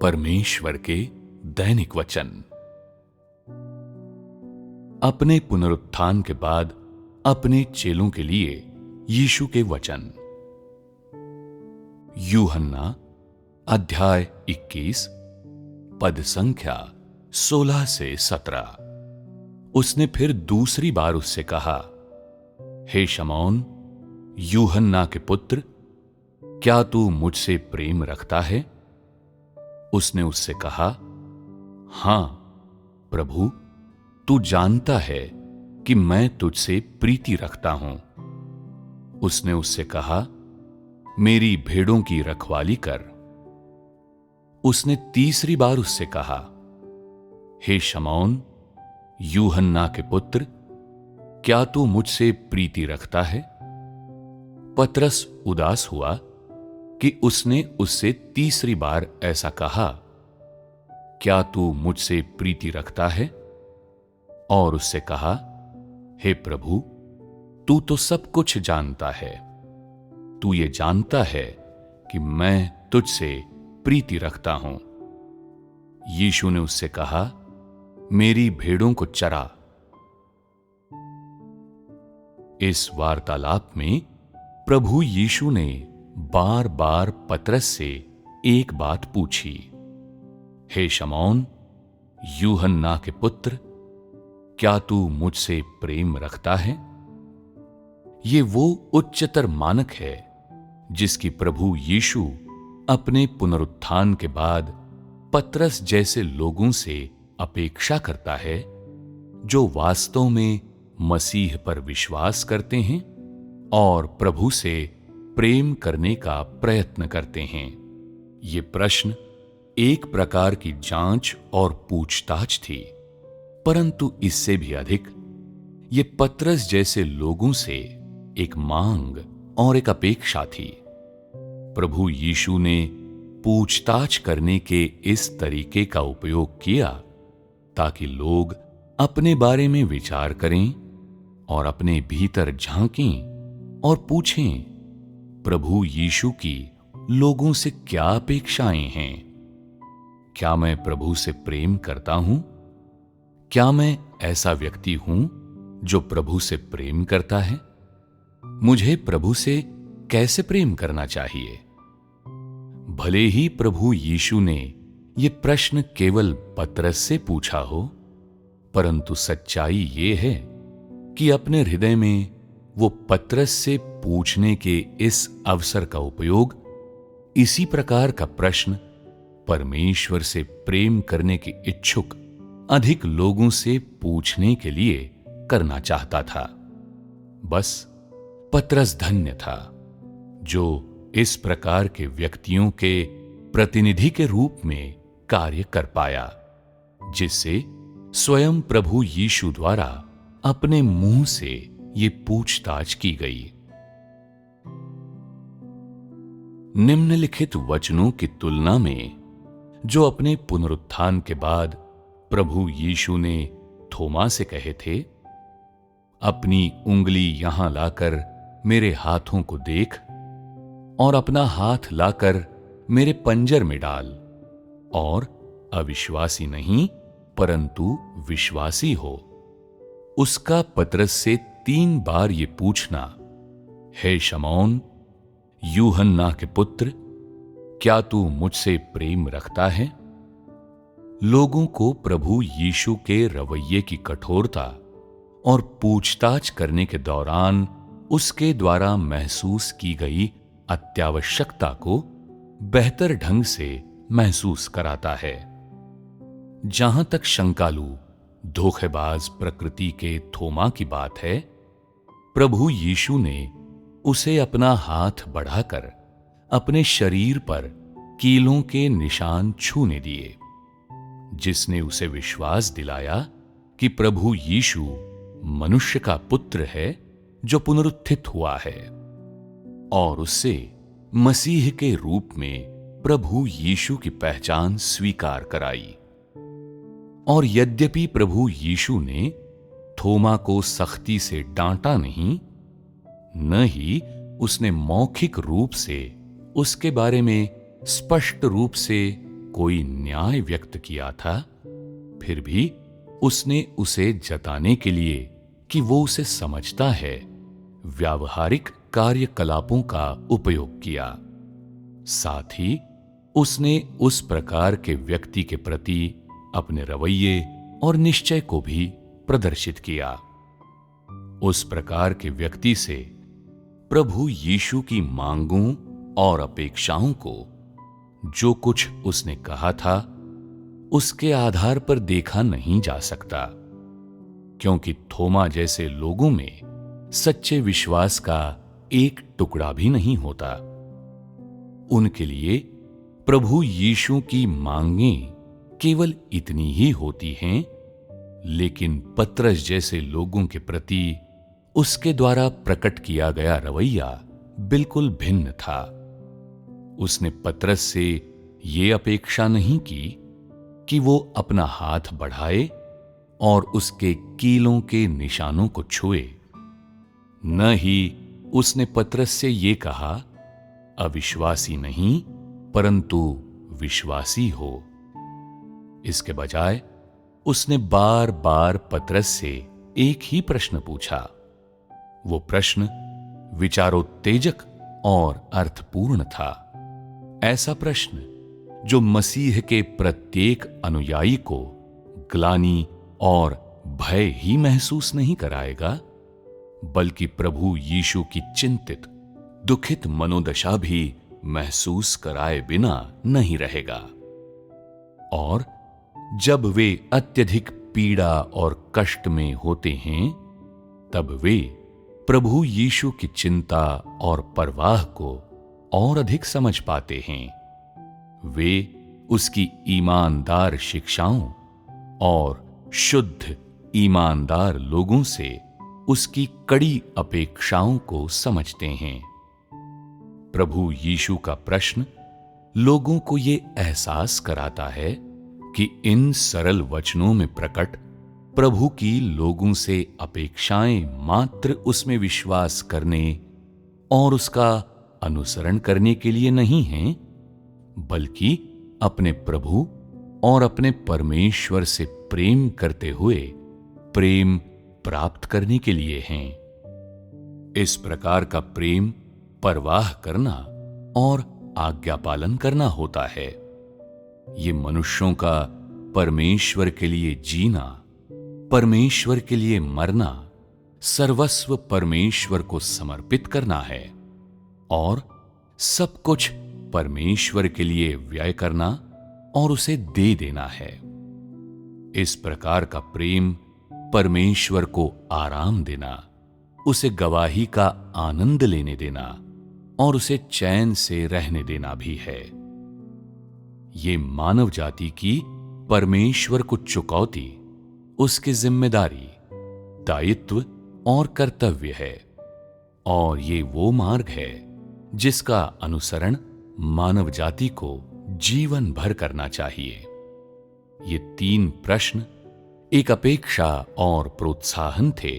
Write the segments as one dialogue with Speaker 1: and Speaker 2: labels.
Speaker 1: परमेश्वर के दैनिक वचन। अपने पुनरुत्थान के बाद अपने चेलों के लिए यीशु के वचन। यूहन्ना अध्याय 21 पद संख्या 16 से 17। उसने फिर दूसरी बार उससे कहा, हे शमौन, यूहन्ना के पुत्र, क्या तू मुझसे प्रेम रखता है? उसने उससे कहा, हां प्रभु, तू जानता है कि मैं तुझसे प्रीति रखता हूं। उसने उससे कहा, मेरी भेड़ों की रखवाली कर। उसने तीसरी बार उससे कहा, हे शमौन, यूहन्ना के पुत्र, क्या तू मुझसे प्रीति रखता है? पतरस उदास हुआ कि उसने उससे तीसरी बार ऐसा कहा, क्या तू मुझसे प्रीति रखता है? और उससे कहा, हे प्रभु, तू तो सब कुछ जानता है। तू ये जानता है कि मैं तुझसे प्रीति रखता हूं। यीशु ने उससे कहा, मेरी भेड़ों को चरा। इस वार्तालाप में प्रभु यीशु ने बार बार पतरस से एक बात पूछी, हे शमौन, यूहन्ना के पुत्र, क्या तू मुझसे प्रेम रखता है? ये वो उच्चतर मानक है जिसकी प्रभु यीशु अपने पुनरुत्थान के बाद पतरस जैसे लोगों से अपेक्षा करता है, जो वास्तव में मसीह पर विश्वास करते हैं और प्रभु से प्रेम करने का प्रयत्न करते हैं। ये प्रश्न एक प्रकार की जांच और पूछताछ थी, परंतु इससे भी अधिक ये पतरस जैसे लोगों से एक मांग और एक अपेक्षा थी। प्रभु यीशु ने पूछताछ करने के इस तरीके का उपयोग किया ताकि लोग अपने बारे में विचार करें और अपने भीतर झांकें और पूछें, प्रभु यीशु की लोगों से क्या अपेक्षाएं हैं? क्या मैं प्रभु से प्रेम करता हूं? क्या मैं ऐसा व्यक्ति हूं जो प्रभु से प्रेम करता है? मुझे प्रभु से कैसे प्रेम करना चाहिए? भले ही प्रभु यीशु ने यह प्रश्न केवल पतरस से पूछा हो, परंतु सच्चाई यह है कि अपने हृदय में वो पतरस से पूछने के इस अवसर का उपयोग इसी प्रकार का प्रश्न परमेश्वर से प्रेम करने के इच्छुक अधिक लोगों से पूछने के लिए करना चाहता था। बस पतरस धन्य था जो इस प्रकार के व्यक्तियों के प्रतिनिधि के रूप में कार्य कर पाया, जिससे स्वयं प्रभु यीशु द्वारा अपने मुंह से ये पूछताछ की गई। निम्नलिखित वचनों की तुलना में जो अपने पुनरुत्थान के बाद प्रभु यीशु ने थोमा से कहे थे, अपनी उंगली यहां लाकर मेरे हाथों को देख और अपना हाथ लाकर मेरे पंजर में डाल, और अविश्वासी नहीं परंतु विश्वासी हो, उसका पतरस से 3 बार ये पूछना, हे शमौन, यूहन्ना के पुत्र, क्या तू मुझसे प्रेम रखता है? लोगों को प्रभु यीशु के रवैये की कठोरता और पूछताछ करने के दौरान उसके द्वारा महसूस की गई अत्यावश्यकता को बेहतर ढंग से महसूस कराता है। जहां तक शंकालु, धोखेबाज प्रकृति के थोमा की बात है, प्रभु यीशु ने उसे अपना हाथ बढ़ाकर अपने शरीर पर कीलों के निशान छूने दिए, जिसने उसे विश्वास दिलाया कि प्रभु यीशु मनुष्य का पुत्र है जो पुनरुत्थित हुआ है, और उससे मसीह के रूप में प्रभु यीशु की पहचान स्वीकार कराई। और यद्यपि प्रभु यीशु ने थोमा को सख्ती से डांटा नहीं, न ही उसने मौखिक रूप से उसके बारे में स्पष्ट रूप से कोई न्याय व्यक्त किया था, फिर भी उसने उसे जताने के लिए कि वो उसे समझता है, व्यावहारिक कार्यकलापों का उपयोग किया। साथ ही उसने उस प्रकार के व्यक्ति के प्रति अपने रवैये और निश्चय को भी प्रदर्शित किया। उस प्रकार के व्यक्ति से प्रभु यीशु की मांगों और अपेक्षाओं को, जो कुछ उसने कहा था, उसके आधार पर देखा नहीं जा सकता, क्योंकि थोमा जैसे लोगों में सच्चे विश्वास का एक टुकड़ा भी नहीं होता। उनके लिए प्रभु यीशु की मांगें केवल इतनी ही होती हैं, लेकिन पतरस जैसे लोगों के प्रति उसके द्वारा प्रकट किया गया रवैया बिल्कुल भिन्न था। उसने पतरस से यह अपेक्षा नहीं की कि वो अपना हाथ बढ़ाए और उसके कीलों के निशानों को छुए। न ही उसने पतरस से ये कहा, अविश्वासी नहीं परंतु विश्वासी हो। इसके बजाय उसने बार बार पतरस से एक ही प्रश्न पूछा। वो प्रश्न विचारोत्तेजक और अर्थपूर्ण था। ऐसा प्रश्न जो मसीह के प्रत्येक अनुयायी को ग्लानि और भय ही महसूस नहीं कराएगा, बल्कि प्रभु यीशु की चिंतित, दुखित मनोदशा भी महसूस कराए बिना नहीं रहेगा। और जब वे अत्यधिक पीड़ा और कष्ट में होते हैं, तब वे प्रभु यीशु की चिंता और परवाह को और अधिक समझ पाते हैं। वे उसकी ईमानदार शिक्षाओं और शुद्ध ईमानदार लोगों से उसकी कड़ी अपेक्षाओं को समझते हैं। प्रभु यीशु का प्रश्न लोगों को ये एहसास कराता है कि इन सरल वचनों में प्रकट प्रभु की लोगों से अपेक्षाएं मात्र उसमें विश्वास करने और उसका अनुसरण करने के लिए नहीं हैं, बल्कि अपने प्रभु और अपने परमेश्वर से प्रेम करते हुए प्रेम प्राप्त करने के लिए हैं। इस प्रकार का प्रेम परवाह करना और आज्ञा पालन करना होता है। ये मनुष्यों का परमेश्वर के लिए जीना, परमेश्वर के लिए मरना, सर्वस्व परमेश्वर को समर्पित करना है और सब कुछ परमेश्वर के लिए व्यय करना और उसे दे देना है। इस प्रकार का प्रेम परमेश्वर को आराम देना, उसे गवाही का आनंद लेने देना और उसे चैन से रहने देना भी है। ये मानव जाति की परमेश्वर को चुकौती, उसकी जिम्मेदारी, दायित्व और कर्तव्य है, और ये वो मार्ग है जिसका अनुसरण मानव जाति को जीवन भर करना चाहिए। ये 3 प्रश्न एक अपेक्षा और प्रोत्साहन थे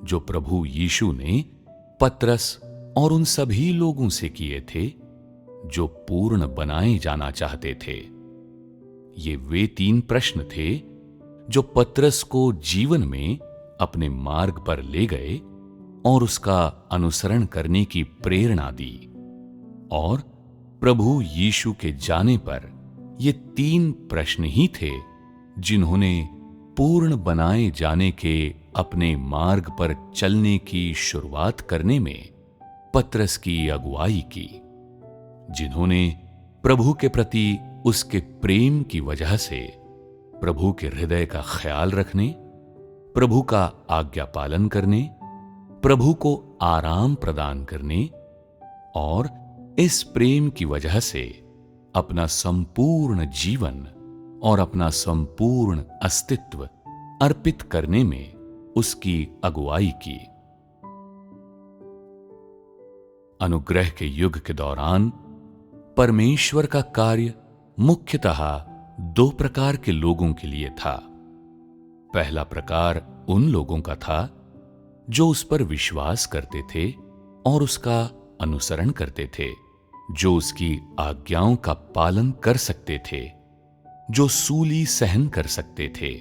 Speaker 1: जो प्रभु यीशु ने पतरस और उन सभी लोगों से किए थे जो पूर्ण बनाए जाना चाहते थे। ये वे 3 प्रश्न थे जो पतरस को जीवन में अपने मार्ग पर ले गए और उसका अनुसरण करने की प्रेरणा दी। और प्रभु यीशु के जाने पर ये 3 प्रश्न ही थे जिन्होंने पूर्ण बनाए जाने के अपने मार्ग पर चलने की शुरुआत करने में पतरस की अगुवाई की, जिन्होंने प्रभु के प्रति उसके प्रेम की वजह से प्रभु के हृदय का ख्याल रखने, प्रभु का आज्ञा पालन करने, प्रभु को आराम प्रदान करने और इस प्रेम की वजह से अपना संपूर्ण जीवन और अपना संपूर्ण अस्तित्व अर्पित करने में उसकी अगुवाई की। अनुग्रह के युग के दौरान परमेश्वर का कार्य मुख्यतः 2 प्रकार के लोगों के लिए था। पहला प्रकार उन लोगों का था जो उस पर विश्वास करते थे और उसका अनुसरण करते थे, जो उसकी आज्ञाओं का पालन कर सकते थे जो सूली सहन कर सकते थे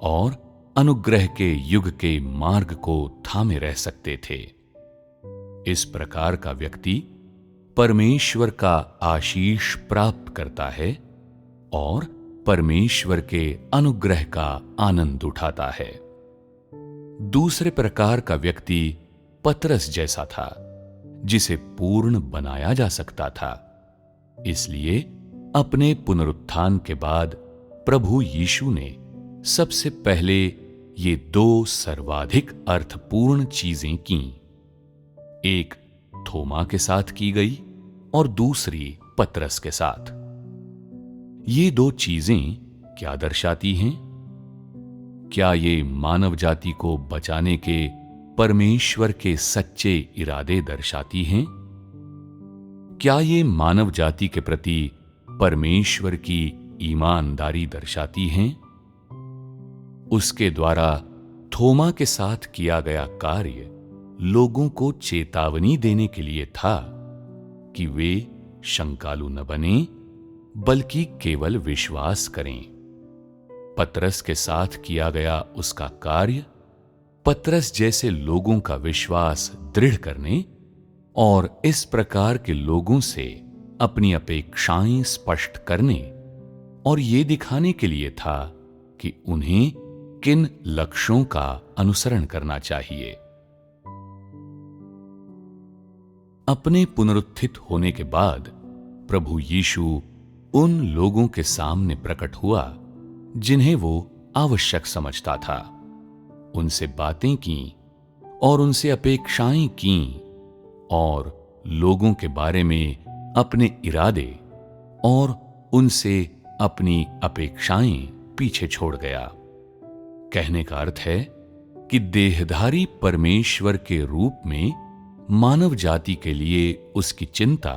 Speaker 1: और अनुग्रह के युग के मार्ग को थामे रह सकते थे। इस प्रकार का व्यक्ति परमेश्वर का आशीष प्राप्त करता है और परमेश्वर के अनुग्रह का आनंद उठाता है। दूसरे प्रकार का व्यक्ति पतरस जैसा था, जिसे पूर्ण बनाया जा सकता था। इसलिए अपने पुनरुत्थान के बाद प्रभु यीशु ने सबसे पहले ये दो सर्वाधिक अर्थपूर्ण चीजें कीं। एक थोमा के साथ की गई और दूसरी पतरस के साथ। ये दो चीजें क्या दर्शाती हैं? क्या ये मानव जाति को बचाने के परमेश्वर के सच्चे इरादे दर्शाती हैं? क्या ये मानव जाति के प्रति परमेश्वर की ईमानदारी दर्शाती हैं? उसके द्वारा थोमा के साथ किया गया कार्य लोगों को चेतावनी देने के लिए था कि वे शंकालु न बने, बल्कि केवल विश्वास करें। पतरस के साथ किया गया उसका कार्य पतरस जैसे लोगों का विश्वास दृढ़ करने और इस प्रकार के लोगों से अपनी अपेक्षाएं स्पष्ट करने और ये दिखाने के लिए था कि उन्हें किन लक्ष्यों का अनुसरण करना चाहिए। अपने पुनरुत्थित होने के बाद प्रभु यीशु उन लोगों के सामने प्रकट हुआ जिन्हें वो आवश्यक समझता था। उनसे बातें की और उनसे अपेक्षाएं की और लोगों के बारे में अपने इरादे और उनसे अपनी अपेक्षाएं पीछे छोड़ गया। कहने का अर्थ है कि देहधारी परमेश्वर के रूप में मानव जाति के लिए उसकी चिंता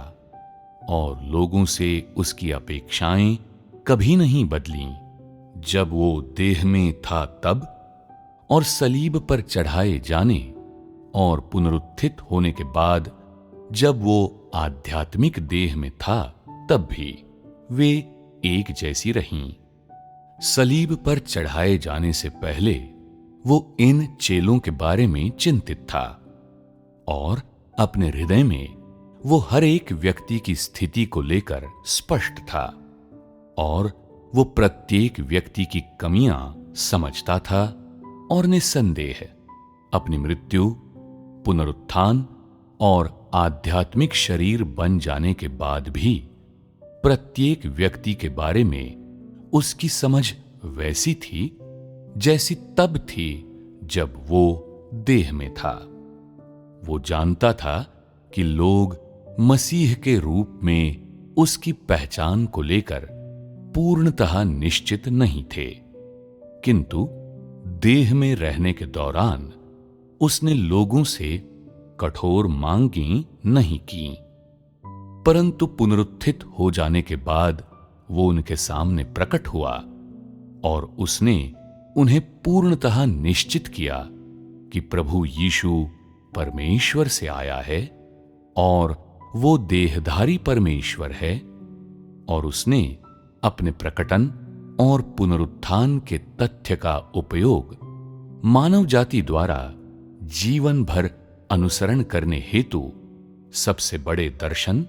Speaker 1: और लोगों से उसकी अपेक्षाएं कभी नहीं बदलीं। जब वो देह में था तब और सलीब पर चढ़ाए जाने और पुनरुत्थित होने के बाद जब वो आध्यात्मिक देह में था तब भी वे एक जैसी रहीं। सलीब पर चढ़ाए जाने से पहले वो इन चेलों के बारे में चिंतित था और अपने हृदय में वो हर एक व्यक्ति की स्थिति को लेकर स्पष्ट था और वो प्रत्येक व्यक्ति की कमियां समझता था और निस्संदेह अपनी मृत्यु, पुनरुत्थान और आध्यात्मिक शरीर बन जाने के बाद भी प्रत्येक व्यक्ति के बारे में उसकी समझ वैसी थी जैसी तब थी जब वो देह में था। वो जानता था कि लोग मसीह के रूप में उसकी पहचान को लेकर पूर्णतः निश्चित नहीं थे, किंतु देह में रहने के दौरान उसने लोगों से कठोर मांगी नहीं की, परंतु पुनरुत्थित हो जाने के बाद वो उनके सामने प्रकट हुआ और उसने उन्हें पूर्णतः निश्चित किया कि प्रभु यीशु परमेश्वर से आया है और वो देहधारी परमेश्वर है और उसने अपने प्रकटन और पुनरुत्थान के तथ्य का उपयोग मानव जाति द्वारा जीवन भर अनुसरण करने हेतु सबसे बड़े दर्शन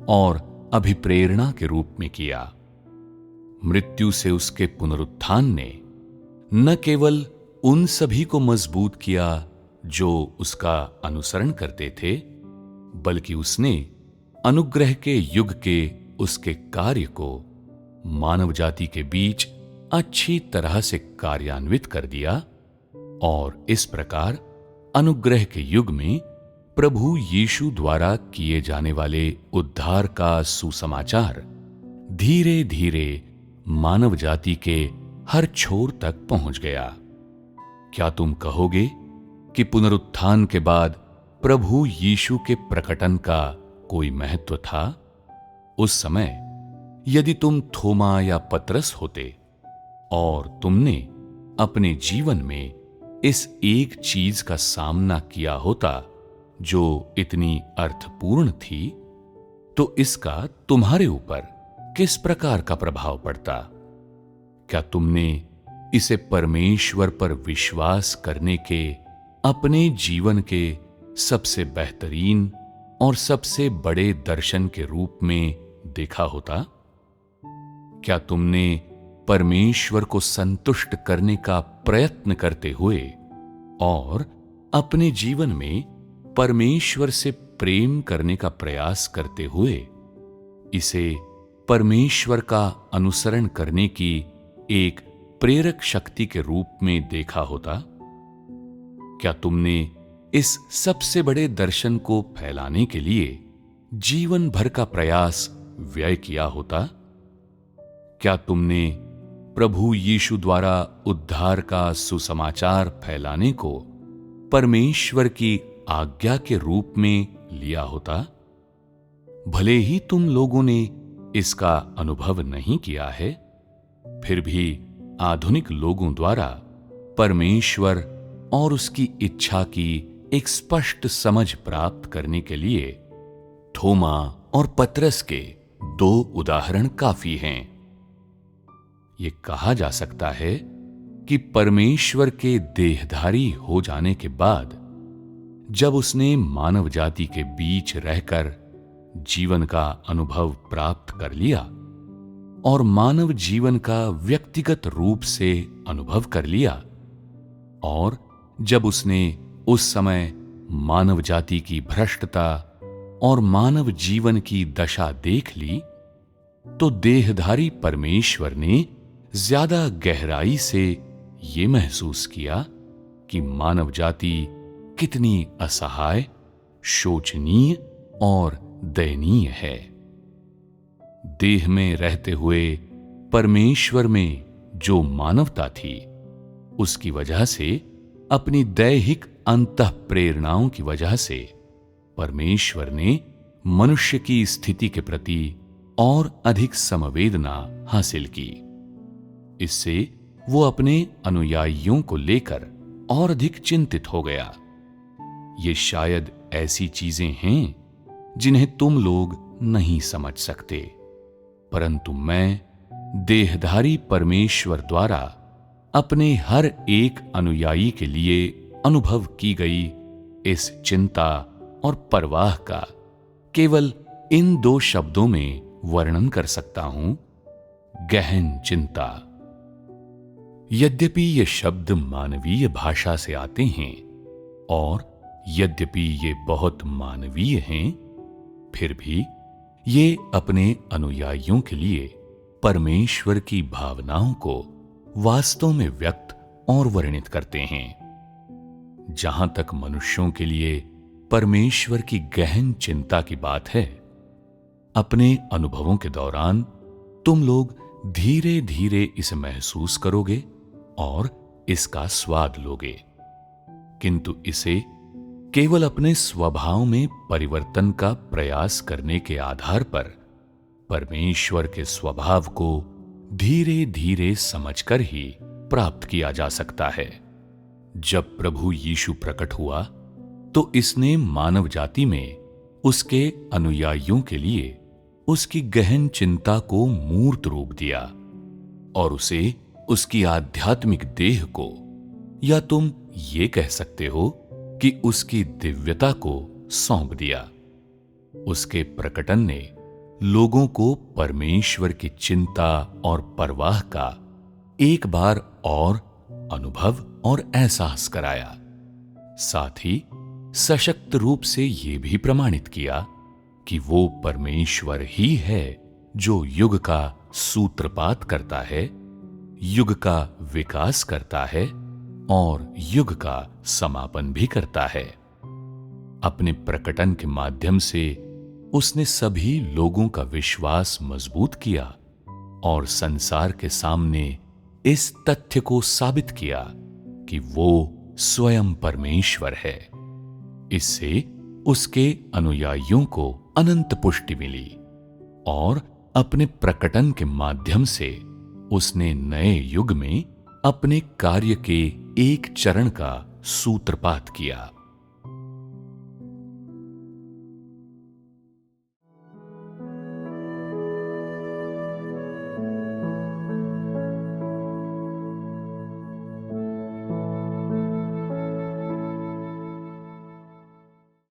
Speaker 1: और अभिप्रेरणा के रूप में किया। मृत्यु से उसके पुनरुत्थान ने न केवल उन सभी को मजबूत किया जो उसका अनुसरण करते थे, बल्कि उसने अनुग्रह के युग के उसके कार्य को मानव जाति के बीच अच्छी तरह से कार्यान्वित कर दिया और इस प्रकार अनुग्रह के युग में प्रभु यीशु द्वारा किए जाने वाले उद्धार का सुसमाचार धीरे धीरे मानव जाति के हर छोर तक पहुंच गया। क्या तुम कहोगे कि पुनरुत्थान के बाद प्रभु यीशु के प्रकटन का कोई महत्व था? उस समय यदि तुम थोमा या पतरस होते और तुमने अपने जीवन में इस एक चीज का सामना किया होता जो इतनी अर्थपूर्ण थी, तो इसका तुम्हारे ऊपर किस प्रकार का प्रभाव पड़ता? क्या तुमने इसे परमेश्वर पर विश्वास करने के अपने जीवन के सबसे बेहतरीन और सबसे बड़े दर्शन के रूप में देखा होता? क्या तुमने परमेश्वर को संतुष्ट करने का प्रयत्न करते हुए और अपने जीवन में परमेश्वर से प्रेम करने का प्रयास करते हुए इसे परमेश्वर का अनुसरण करने की एक प्रेरक शक्ति के रूप में देखा होता? क्या तुमने इस सबसे बड़े दर्शन को फैलाने के लिए जीवन भर का प्रयास व्यय किया होता? क्या तुमने प्रभु यीशु द्वारा उद्धार का सुसमाचार फैलाने को परमेश्वर की आज्ञा के रूप में लिया होता? भले ही तुम लोगों ने इसका अनुभव नहीं किया है, फिर भी आधुनिक लोगों द्वारा परमेश्वर और उसकी इच्छा की एक स्पष्ट समझ प्राप्त करने के लिए थोमा और पतरस के 2 उदाहरण काफी हैं। यह कहा जा सकता है कि परमेश्वर के देहधारी हो जाने के बाद जब उसने मानव जाति के बीच रहकर जीवन का अनुभव प्राप्त कर लिया और मानव जीवन का व्यक्तिगत रूप से अनुभव कर लिया, और जब उसने उस समय मानव जाति की भ्रष्टता और मानव जीवन की दशा देख ली, तो देहधारी परमेश्वर ने ज्यादा गहराई से ये महसूस किया कि मानव जाति कितनी असहाय, शोचनीय और दयनीय है। देह में रहते हुए परमेश्वर में जो मानवता थी, उसकी वजह से, अपनी दैहिक अंतः प्रेरणाओं की वजह से परमेश्वर ने मनुष्य की स्थिति के प्रति और अधिक संवेदना हासिल की। इससे वो अपने अनुयायियों को लेकर और अधिक चिंतित हो गया। ये शायद ऐसी चीजें हैं जिन्हें तुम लोग नहीं समझ सकते, परंतु मैं देहधारी परमेश्वर द्वारा अपने हर एक अनुयायी के लिए अनुभव की गई इस चिंता और परवाह का केवल इन 2 शब्दों में वर्णन कर सकता हूं, गहन चिंता। यद्यपि ये शब्द मानवीय भाषा से आते हैं और यद्यपि ये बहुत मानवीय हैं, फिर भी ये अपने अनुयायियों के लिए परमेश्वर की भावनाओं को वास्तव में व्यक्त और वर्णित करते हैं। जहां तक मनुष्यों के लिए परमेश्वर की गहन चिंता की बात है, अपने अनुभवों के दौरान तुम लोग धीरे धीरे इसे महसूस करोगे और इसका स्वाद लोगे, किंतु इसे केवल अपने स्वभाव में परिवर्तन का प्रयास करने के आधार पर परमेश्वर के स्वभाव को धीरे धीरे समझकर ही प्राप्त किया जा सकता है। जब प्रभु यीशु प्रकट हुआ तो इसने मानव जाति में उसके अनुयायियों के लिए उसकी गहन चिंता को मूर्त रूप दिया और उसे उसकी आध्यात्मिक देह को, या तुम ये कह सकते हो कि उसकी दिव्यता को सौंप दिया। उसके प्रकटन ने लोगों को परमेश्वर की चिंता और परवाह का एक बार और अनुभव और एहसास कराया। साथ ही सशक्त रूप से यह भी प्रमाणित किया कि वो परमेश्वर ही है जो युग का सूत्रपात करता है, युग का विकास करता है और युग का समापन भी करता है। अपने प्रकटन के माध्यम से उसने सभी लोगों का विश्वास मजबूत किया और संसार के सामने इस तथ्य को साबित किया कि वो स्वयं परमेश्वर है। इससे उसके अनुयायियों को अनंत पुष्टि मिली और अपने प्रकटन के माध्यम से उसने नए युग में अपने कार्य के एक चरण का सूत्रपात किया।